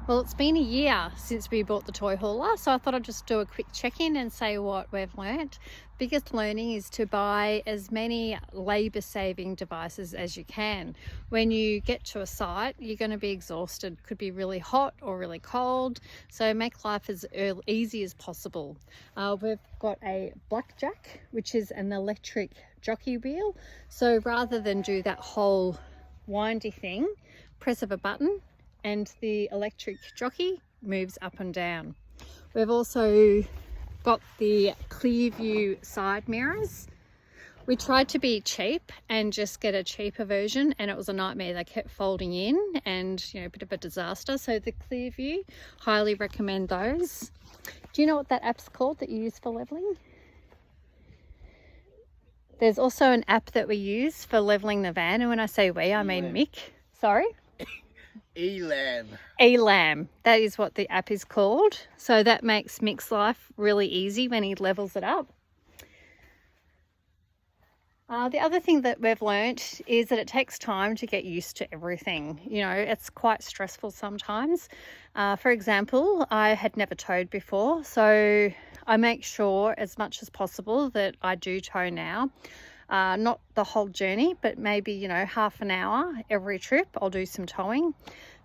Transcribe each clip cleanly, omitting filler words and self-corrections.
Well, it's been a year since we bought the toy hauler, so I thought I'd just do a quick check-in and say what we've learnt. Biggest learning is to buy as many labour-saving devices as you can. When you get to a site, you're going to be exhausted. Could be really hot or really cold, so make life as easy as possible. We've got a blackjack, which is an electric jockey wheel. So rather than do that whole windy thing, press of a button and the electric jockey moves up and down. We've also got the clear view side mirrors. We tried to be cheap and just get a cheaper version, and it was a nightmare. They kept folding in and, a bit of a disaster. So the clear view, highly recommend those. Do you know what that app's called that you use for leveling? There's also an app that we use for leveling the van, and when I say we, I mean Mick. Sorry? Elam. That is what the app is called. So that makes Mick's life really easy when he levels it up. The other thing that we've learnt is that it takes time to get used to everything. It's quite stressful sometimes. For example, I had never towed before, so I make sure as much as possible that I do tow now. Not the whole journey, but maybe, half an hour every trip I'll do some towing.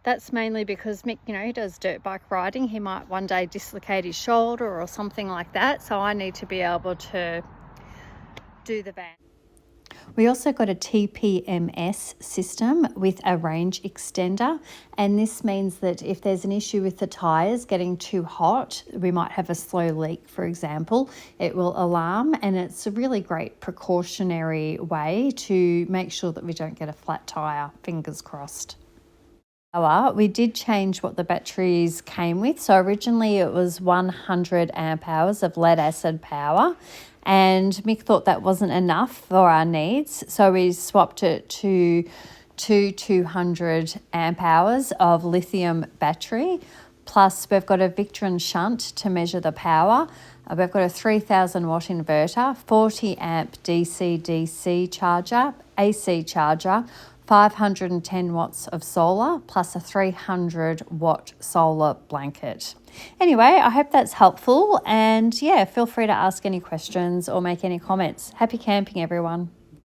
That's mainly because Mick, he does dirt bike riding. He might one day dislocate his shoulder or something like that. So I need to be able to do the van. We also got a TPMS system with a range extender, and this means that if there's an issue with the tyres getting too hot, we might have a slow leak, for example, it will alarm, and it's a really great precautionary way to make sure that we don't get a flat tyre, fingers crossed. We did change what the batteries came with. So originally it was 100 amp hours of lead acid power, and Mick thought that wasn't enough for our needs. So we swapped it to 200 amp hours of lithium battery. Plus we've got a Victron shunt to measure the power. We've got a 3000 watt inverter, 40 amp DC-DC charger, AC charger, 510 watts of solar, plus a 300 watt solar blanket. Anyway, I hope that's helpful, and feel free to ask any questions or make any comments. Happy camping, everyone.